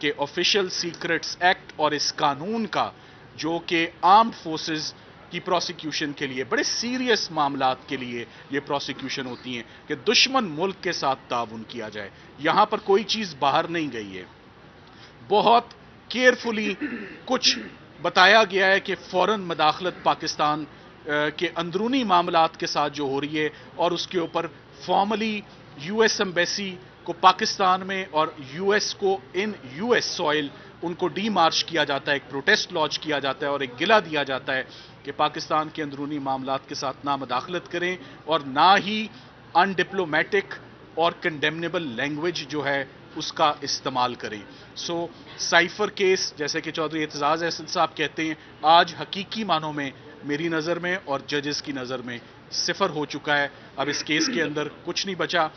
کہ official secrets act اور اس قانون کا جو کہ آرمڈ فورسز کی پروسیکیوشن کے لیے بڑے سیریس معاملات کے لیے یہ پروسیکیوشن ہوتی ہیں کہ دشمن ملک کے ساتھ تعاون کیا جائے. یہاں پر کوئی چیز باہر نہیں گئی ہے. بہت کیئرفلی کچھ بتایا گیا ہے کہ فوراً مداخلت پاکستان کے اندرونی معاملات کے ساتھ جو ہو رہی ہے اور اس کے اوپر فارملی یو ایس ایمبیسی کو پاکستان میں اور یو ایس کو ان یو ایس سوئل ان کو ڈی مارچ کیا جاتا ہے, ایک پروٹیسٹ لانچ کیا جاتا ہے اور ایک گلہ دیا جاتا ہے کہ پاکستان کے اندرونی معاملات کے ساتھ نہ مداخلت کریں اور نہ ہی ان ڈپلومیٹک اور کنڈیمنیبل لینگویج جو ہے اس کا استعمال کریں. سو سائفر کیس جیسے کہ چودھری اعتزاز احسن صاحب کہتے ہیں آج حقیقی معنوں میں میری نظر میں اور ججز کی نظر میں صفر ہو چکا ہے. اب اس کیس کے اندر کچھ نہیں بچا.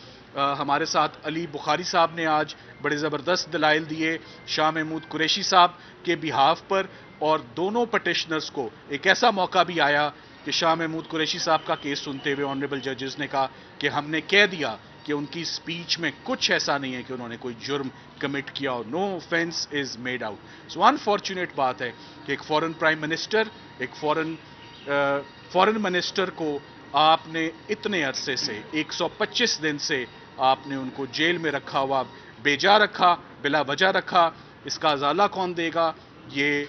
ہمارے ساتھ علی بخاری صاحب نے آج بڑے زبردست دلائل دیے شاہ محمود قریشی صاحب کے بیہاف پر, اور دونوں پٹیشنرز کو ایک ایسا موقع بھی آیا کہ شاہ محمود قریشی صاحب کا کیس سنتے ہوئے آنریبل ججز نے کہا کہ ہم نے کہہ دیا کہ ان کی سپیچ میں کچھ ایسا نہیں ہے کہ انہوں نے کوئی جرم کمٹ کیا اور no offence is made out. So unfortunate بات ہے کہ ایک فورن پرائم منسٹر, ایک فورن منسٹر کو آپ نے اتنے عرصے سے 125 دن سے آپ نے ان کو جیل میں رکھا ہوا, بے جا رکھا, بلا وجہ رکھا. اس کا ازالہ کون دے گا یہ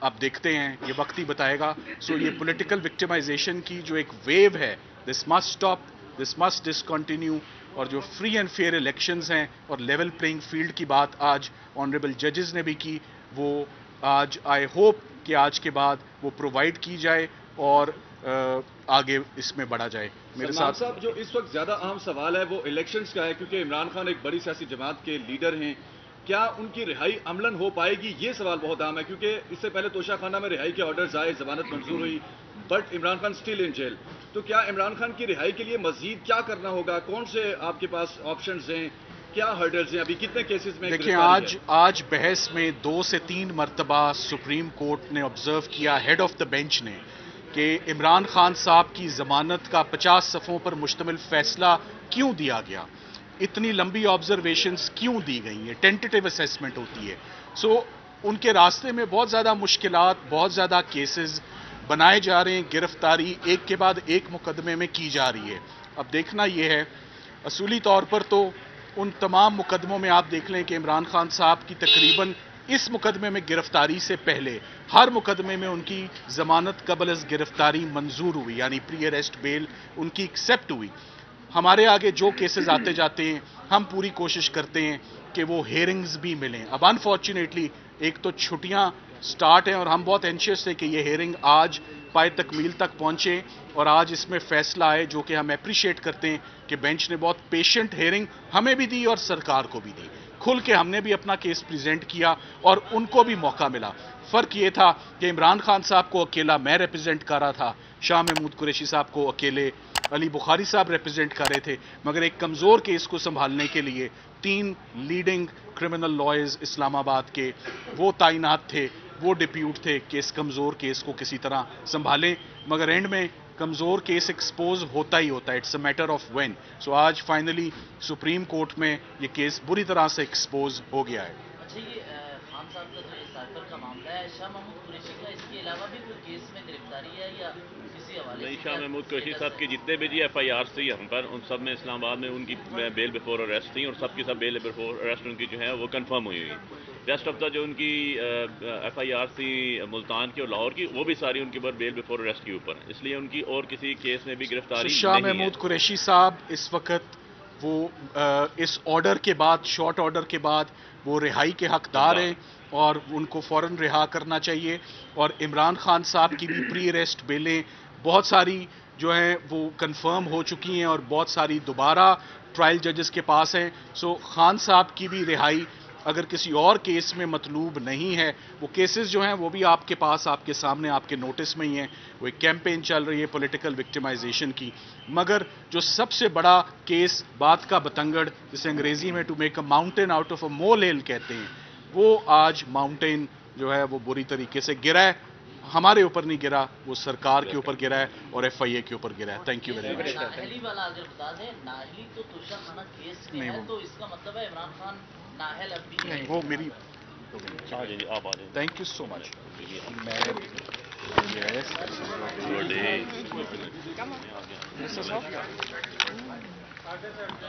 آپ دیکھتے ہیں, یہ وقت ہی بتائے گا. سو یہ پولیٹیکل وکٹمائزیشن کی جو ایک ویو ہے, this must stop, this must discontinue. اور جو فری اینڈ فیئر الیکشنز ہیں اور لیول پلینگ فیلڈ کی بات آج آنریبل ججز نے بھی کی, وہ آج آئی ہوپ کہ آج کے بعد وہ پرووائڈ کی جائے اور آگے اس میں بڑھا جائے. میرے ساتھ صاحب جو اس وقت زیادہ اہم سوال ہے وہ الیکشنز کا ہے, کیونکہ عمران خان ایک بڑی سیاسی جماعت کے لیڈر ہیں. کیا ان کی رہائی عملاً ہو پائے گی, یہ سوال بہت اہم ہے, کیونکہ اس سے پہلے توشہ خانہ میں رہائی کے آرڈرز آئے, ضمانت منظور ہوئی, but Imran Khan still in jail. تو کیا عمران خان کی رہائی کے لیے مزید کیا کرنا ہوگا, کون سے آپ کے پاس آپشنز ہیں, کیا ہرڈلز ہیں, ابھی کتنے کیسز میں؟ دیکھیں آج بحث میں 2 سے 3 مرتبہ سپریم کورٹ نے آبزرو کیا, ہیڈ آف دا بینچ نے, کہ عمران خان صاحب کی ضمانت کا 50 صفحوں پر مشتمل فیصلہ کیوں دیا گیا, اتنی لمبی آبزرویشنز کیوں دی گئی ہیں, ٹینٹیٹیو اسیسمنٹ ہوتی ہے. سو ان کے راستے میں بہت زیادہ مشکلات, بہت زیادہ کیسز بنائے جا رہے ہیں, گرفتاری ایک کے بعد ایک مقدمے میں کی جا رہی ہے. اب دیکھنا یہ ہے, اصولی طور پر تو ان تمام مقدموں میں آپ دیکھ لیں کہ عمران خان صاحب کی تقریباً اس مقدمے میں گرفتاری سے پہلے ہر مقدمے میں ان کی ضمانت قبل از گرفتاری منظور ہوئی, یعنی پری اریسٹ بیل ان کی ایکسیپٹ ہوئی. ہمارے آگے جو کیسز آتے جاتے ہیں ہم پوری کوشش کرتے ہیں کہ وہ ہیئرنگز بھی ملیں. اب انفارچونیٹلی ایک تو چھٹیاں سٹارٹ ہیں اور ہم بہت اینشیس تھے کہ یہ ہیئرنگ آج پائے تکمیل تک پہنچے اور آج اس میں فیصلہ آئے, جو کہ ہم اپریشیٹ کرتے ہیں کہ بینچ نے بہت پیشنٹ ہیئرنگ ہمیں بھی دی اور سرکار کو بھی دی. کھل کے ہم نے بھی اپنا کیس پریزنٹ کیا اور ان کو بھی موقع ملا. فرق یہ تھا کہ عمران خان صاحب کو اکیلا میں ریپرزینٹ کر رہا تھا, شاہ محمود قریشی صاحب کو اکیلے علی بخاری صاحب ریپرزینٹ کر رہے تھے, مگر ایک کمزور کیس کو سنبھالنے کے لیے 3 لیڈنگ کرمنل لائرز اسلام آباد کے وہ تعینات تھے, وہ ڈپیوٹ تھے کہ اس کمزور کیس کو کسی طرح سنبھالیں. مگر اینڈ میں کمزور کیس ایکسپوز ہوتا ہی ہوتا ہے, it's a matter of vain. So آج فائنلی سپریم کورٹ میں یہ کیس بری طرح سے ایکسپوز ہو گیا ہے. اچھا, یہ خان صاحب کا جو سائفر کا معاملہ ہے, شاہ محمود قریشی کا اس کے علاوہ بھی کوئی کیس میں گرفتاری ہے یا کسی حوالے نہیں؟ شاہ محمود قریشی صاحب کے جتنے بھی ایف آئی آر تھی ہم پر, ان سب میں اسلام آباد میں ان کی بیل بیفور اریسٹ تھیں, اور سب کی سب بیل بیفور اریسٹ ان کی جو ہے وہ کنفرم ہوئی ہوئی. ریسٹ آف دا جو ان کی ایف آئی آر تھی ملتان کی اور لاہور کی, وہ بھی ساری ان کے اوپر بیل بیفور اریسٹ کے اوپر, اس لیے ان کی اور کسی کیس میں بھی گرفتاری نہیں ہے. شاہ محمود قریشی صاحب اس وقت وہ اس آرڈر کے بعد, شارٹ آرڈر کے بعد وہ رہائی کے حقدار ہیں اور ان کو فوراً رہا کرنا چاہیے. اور عمران خان صاحب کی بھی پری اریسٹ بیلیں بہت ساری جو ہیں وہ کنفرم ہو چکی ہیں اور بہت ساری دوبارہ ٹرائل ججز کے پاس ہیں. سو خان صاحب کی بھی رہائی اگر کسی اور کیس میں مطلوب نہیں ہے, وہ کیسز جو ہیں وہ بھی آپ کے پاس, آپ کے سامنے, آپ کے نوٹس میں ہی ہیں. وہ ایک کیمپین چل رہی ہے پولیٹیکل وکٹمائزیشن کی, مگر جو سب سے بڑا کیس بات کا بتنگڑ, جسے انگریزی میں to make a mountain out of a molehill کہتے ہیں, وہ آج ماؤنٹین جو ہے وہ بری طریقے سے گرا ہے. ہمارے اوپر نہیں گرا, وہ سرکار کے اوپر گرا ہے اور ایف آئی اے کے اوپر گرا ہے. Thank you very much. نااہلی والا اگر بتا دیں, نااہلی تو توشہ خانہ کیس میں ہے, تو اس کا مطلب ہے عمران خان نااہل اب بھی نہیں, وہ میری جی آپ آ جائیں. تھینک یو سو مچ. میں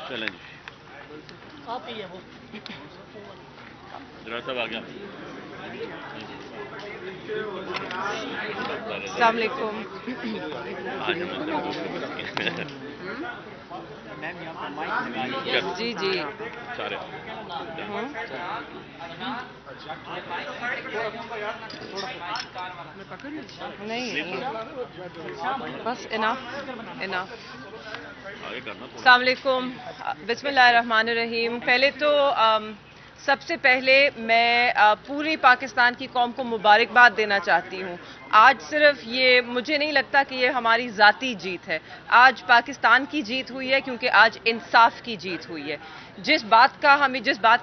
چلیں جی. ڈرائیور صاحب آ گیا. السلام علیکم. جی جی سارے نہیں بس انف. آگے کرنا. السلام علیکم. بسم اللہ الرحمن الرحیم. پہلے تو سب سے پہلے میں پوری پاکستان کی قوم کو مبارکباد دینا چاہتی ہوں. آج صرف یہ مجھے نہیں لگتا کہ یہ ہماری ذاتی جیت ہے. آج پاکستان کی جیت ہوئی ہے کیونکہ آج انصاف کی جیت ہوئی ہے. جس بات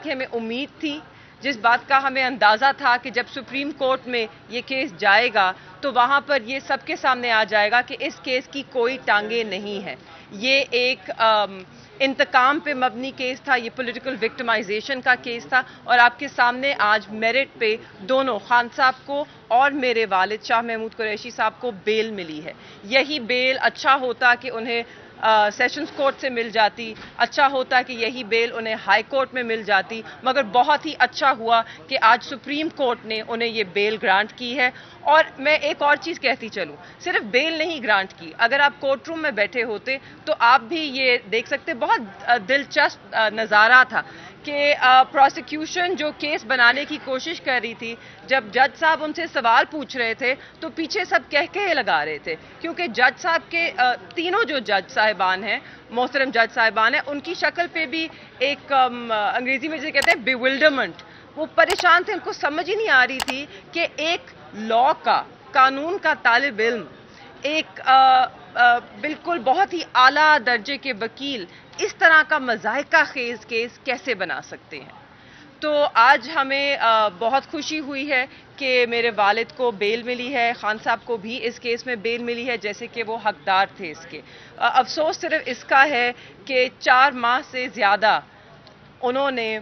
کی ہمیں امید تھی، جس بات کا ہمیں اندازہ تھا کہ جب سپریم کورٹ میں یہ کیس جائے گا تو وہاں پر یہ سب کے سامنے آ جائے گا کہ اس کیس کی کوئی ٹانگیں نہیں ہے. یہ ایک انتقام پہ مبنی کیس تھا، یہ پولیٹیکل وکٹمائزیشن کا کیس تھا، اور آپ کے سامنے آج میرٹ پہ دونوں خان صاحب کو اور میرے والد شاہ محمود قریشی صاحب کو بیل ملی ہے. یہی بیل اچھا ہوتا کہ انہیں سیشنز کورٹ سے مل جاتی، اچھا ہوتا کہ یہی بیل انہیں ہائی کورٹ میں مل جاتی، مگر بہت ہی اچھا ہوا کہ آج سپریم کورٹ نے انہیں یہ بیل گرانٹ کی ہے. اور میں ایک اور چیز کہتی چلوں، صرف بیل نہیں گرانٹ کی، اگر آپ کورٹ روم میں بیٹھے ہوتے تو آپ بھی یہ دیکھ سکتے. بہت دلچسپ نظارہ تھا کہ پروسیکیوشن جو کیس بنانے کی کوشش کر رہی تھی، جب جج صاحب ان سے سوال پوچھ رہے تھے تو پیچھے سب کہے لگا رہے تھے، کیونکہ جج صاحب کے تینوں جو جج صاحبان ہیں، محترم جج صاحبان ہیں، ان کی شکل پہ بھی ایک انگریزی میں جسے کہتے ہیں بیولڈرمنٹ، وہ پریشان تھے. ان کو سمجھ ہی نہیں آ رہی تھی کہ ایک لا کا، قانون کا طالب علم، ایک بالکل بہت ہی اعلیٰ درجے کے وکیل اس طرح کا مضحکہ خیز کیس کیسے بنا سکتے ہیں. تو آج ہمیں بہت خوشی ہوئی ہے کہ میرے والد کو بیل ملی ہے، خان صاحب کو بھی اس کیس میں بیل ملی ہے جیسے کہ وہ حقدار تھے اس کے. افسوس صرف اس کا ہے کہ 4 ماہ سے زیادہ انہوں نے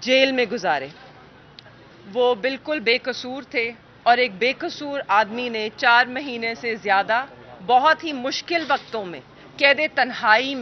جیل میں گزارے. وہ بالکل بے قصور تھے، اور ایک بے قصور آدمی نے 4 مہینے سے زیادہ بہت ہی مشکل وقتوں میں قید تنہائی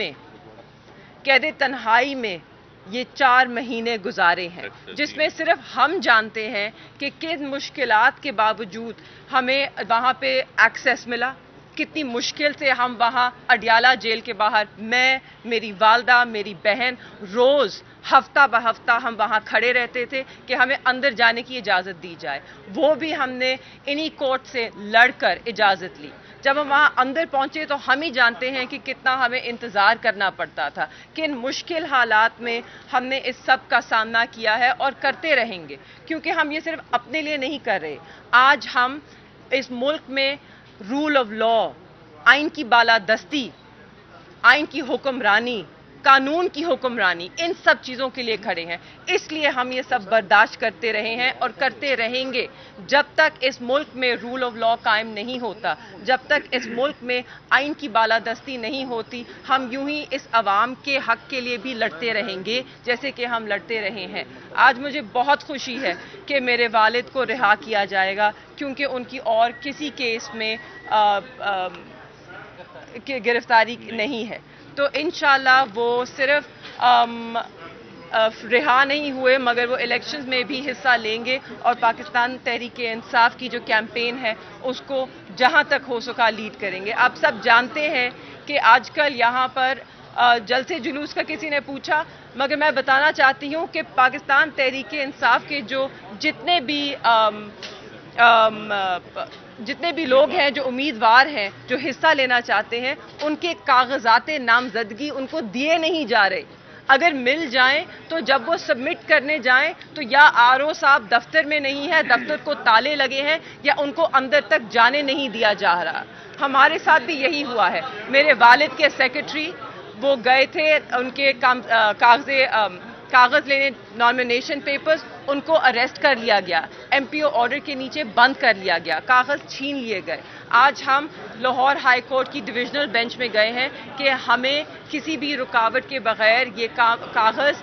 میں یہ 4 مہینے گزارے ہیں، جس میں صرف ہم جانتے ہیں کہ کن مشکلات کے باوجود ہمیں وہاں پہ ایکسیس ملا. کتنی مشکل سے ہم وہاں اڈیالہ جیل کے باہر، میں، میری والدہ، میری بہن، روز ہفتہ بہ ہفتہ ہم وہاں کھڑے رہتے تھے کہ ہمیں اندر جانے کی اجازت دی جائے. وہ بھی ہم نے انہی کورٹ سے لڑ کر اجازت لی. جب ہم وہاں اندر پہنچے تو ہم ہی جانتے ہیں کہ کتنا ہمیں انتظار کرنا پڑتا تھا، کن مشکل حالات میں ہم نے اس سب کا سامنا کیا ہے اور کرتے رہیں گے، کیونکہ ہم یہ صرف اپنے لیے نہیں کر رہے. آج ہم اس ملک میں رول آف لا، آئین کی بالادستی، آئین کی حکمرانی، قانون کی حکمرانی، ان سب چیزوں کے لیے کھڑے ہیں. اس لیے ہم یہ سب برداشت کرتے رہے ہیں اور کرتے رہیں گے جب تک اس ملک میں رول آف لا قائم نہیں ہوتا، جب تک اس ملک میں آئین کی بالادستی نہیں ہوتی. ہم یوں ہی اس عوام کے حق کے لیے بھی لڑتے رہیں گے جیسے کہ ہم لڑتے رہے ہیں. آج مجھے بہت خوشی ہے کہ میرے والد کو رہا کیا جائے گا، کیونکہ ان کی اور کسی کیس میں گرفتاری نہیں ہے. تو انشاءاللہ وہ صرف رہا نہیں ہوئے مگر وہ الیکشنز میں بھی حصہ لیں گے، اور پاکستان تحریک انصاف کی جو کیمپین ہے اس کو جہاں تک ہو سکا لیڈ کریں گے. آپ سب جانتے ہیں کہ آج کل یہاں پر جلسے جلوس کا کسی نے پوچھا، مگر میں بتانا چاہتی ہوں کہ پاکستان تحریک انصاف کے جو جتنے بھی لوگ ہیں، جو امیدوار ہیں، جو حصہ لینا چاہتے ہیں، ان کے کاغذات نامزدگی ان کو دیے نہیں جا رہے. اگر مل جائیں تو جب وہ سبمٹ کرنے جائیں تو یا RO صاحب دفتر میں نہیں ہے، دفتر کو تالے لگے ہیں، یا ان کو اندر تک جانے نہیں دیا جا رہا. ہمارے ساتھ بھی یہی ہوا ہے. میرے والد کے سیکرٹری وہ گئے تھے ان کے کاغذ لینے، نامینیشن پیپرز، ان کو اریسٹ کر لیا گیا، MPO آرڈر کے نیچے بند کر لیا گیا، کاغذ چھین لیے گئے. آج ہم لاہور ہائی کورٹ کی ڈویژنل بینچ میں گئے ہیں کہ ہمیں کسی بھی رکاوٹ کے بغیر یہ کاغذ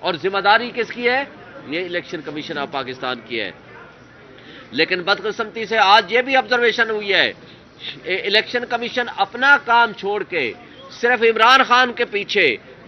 اور ذمہ داری کس کی ہے؟ یہ الیکشن کمیشن آف پاکستان کی ہے. لیکن بدقسمتی سے آج یہ بھی آبزرویشن ہوئی ہے، الیکشن کمیشن اپنا کام چھوڑ کے صرف عمران خان کے پیچھے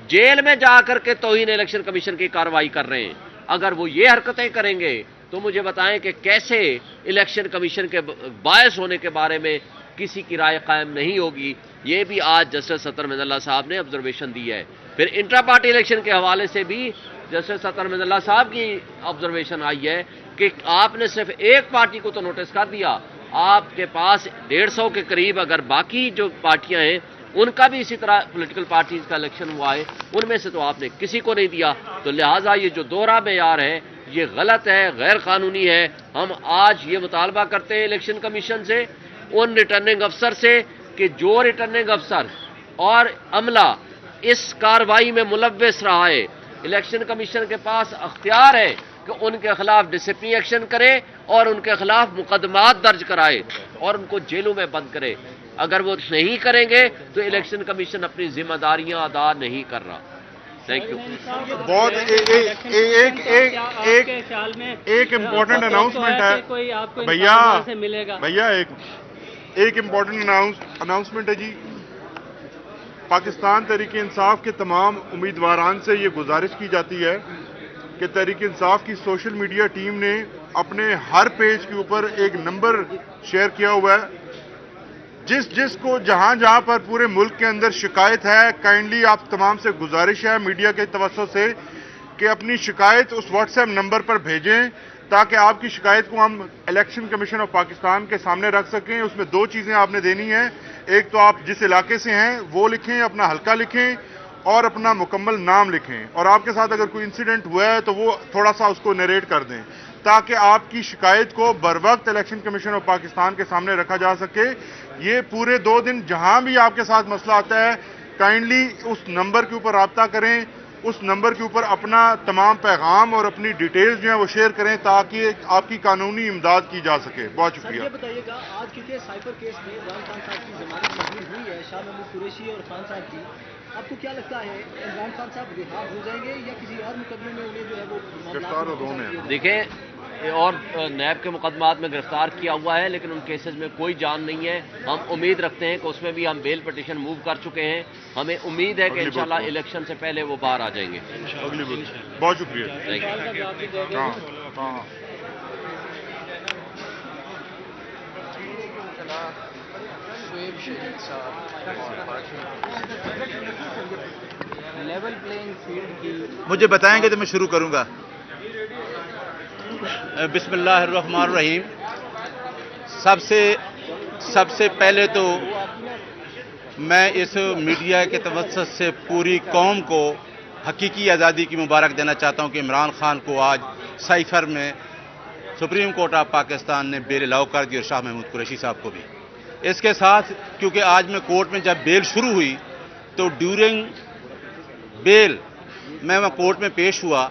جیل میں جا کر کے توہین الیکشن کمیشن کی کارروائی کر رہے ہیں. اگر وہ یہ حرکتیں کریں گے تو مجھے بتائیں کہ کیسے الیکشن کمیشن کے باعث ہونے کے بارے میں کسی کی رائے قائم نہیں ہوگی. یہ بھی آج جسٹس سطر مدن اللہ صاحب نے آبزرویشن دی ہے. پھر انٹرا پارٹی الیکشن کے حوالے سے بھی جسٹس سطر مدن اللہ صاحب کی آبزرویشن آئی ہے کہ آپ نے صرف ایک پارٹی کو تو نوٹس کر دیا، آپ کے پاس 150 کے قریب اگر باقی جو پارٹیاں ہیں ان کا بھی اسی طرح پولیٹیکل پارٹیز کا الیکشن ہوا ہے، ان میں سے تو آپ نے کسی کو نہیں دیا. تو لہٰذا یہ جو دوہرا معیار ہے یہ غلط ہے، غیر قانونی ہے. ہم آج یہ مطالبہ کرتے ہیں الیکشن کمیشن سے، ان ریٹرننگ افسر سے، کہ جو ریٹرننگ افسر اور عملہ اس کارروائی میں ملوث رہا ہے، الیکشن کمیشن کے پاس اختیار ہے کہ ان کے خلاف ڈسپلنری ایکشن کرے اور ان کے خلاف مقدمات درج کرائے اور ان کو جیلوں میں بند کرے. اگر وہ نہیں کریں گے تو الیکشن کمیشن اپنی ذمہ داریاں ادا نہیں کر رہا. Thank you. بہت ایک امپورٹنٹ اناؤنسمنٹ ہے بھیا ایک امپورٹنٹ اناؤنسمنٹ ہے جی. پاکستان تحریک انصاف کے تمام امیدواران سے یہ گزارش کی جاتی ہے کہ تحریک انصاف کی سوشل میڈیا ٹیم نے اپنے ہر پیج کے اوپر ایک نمبر شیئر کیا ہوا ہے. جس کو جہاں پر پورے ملک کے اندر شکایت ہے، کائنڈلی آپ تمام سے گزارش ہے میڈیا کے توسط سے کہ اپنی شکایت اس واٹس ایپ نمبر پر بھیجیں تاکہ آپ کی شکایت کو ہم الیکشن کمیشن آف پاکستان کے سامنے رکھ سکیں. اس میں دو چیزیں آپ نے دینی ہیں، ایک تو آپ جس علاقے سے ہیں وہ لکھیں، اپنا حلقہ لکھیں اور اپنا مکمل نام لکھیں، اور آپ کے ساتھ اگر کوئی انسیڈنٹ ہوا ہے تو وہ تھوڑا سا اس کو نیریٹ کر دیں تاکہ آپ کی شکایت کو بر وقت الیکشن کمیشن آف پاکستان کے سامنے رکھا جا سکے. یہ پورے 2 دن جہاں بھی آپ کے ساتھ مسئلہ آتا ہے کائنڈلی اس نمبر کے اوپر رابطہ کریں، اس نمبر کے اوپر اپنا تمام پیغام اور اپنی ڈیٹیلز جو ہیں وہ شیئر کریں تاکہ آپ کی قانونی امداد کی جا سکے. بہت شکریہ. یہ بتائیے گا آج کیونکہ سائفر کیس میں عمران خان صاحب کی ضمانت منظور ہوئی ہے، شاہ محمود قریشی اور خان صاحب کی، آپ کو کیا لگتا ہے عمران خان صاحب رہا ہو جائیں گے یا کسی اور مقدمے میں انہیں جو ہے وہ گرفتار؟ دیکھیں، اور نیب کے مقدمات میں گرفتار کیا ہوا ہے لیکن ان کیسز میں کوئی جان نہیں ہے. ہم امید رکھتے ہیں کہ اس میں بھی ہم بیل پٹیشن موو کر چکے ہیں. ہمیں امید ہے کہ انشاءاللہ الیکشن سے پہلے وہ باہر آ جائیں گے. بہت شکریہ. مجھے بتائیں گے تو میں شروع کروں گا. بسم اللہ الرحمن الرحیم. سب سے پہلے تو میں اس میڈیا کے توسط سے پوری قوم کو حقیقی آزادی کی مبارک دینا چاہتا ہوں کہ عمران خان کو آج سائفر میں سپریم کورٹ آف پاکستان نے بیل الاؤ کر دی اور شاہ محمود قریشی صاحب کو بھی. اس کے ساتھ کیونکہ آج میں کورٹ میں جب بیل شروع ہوئی تو ڈیورنگ بیل میں کورٹ میں پیش ہوا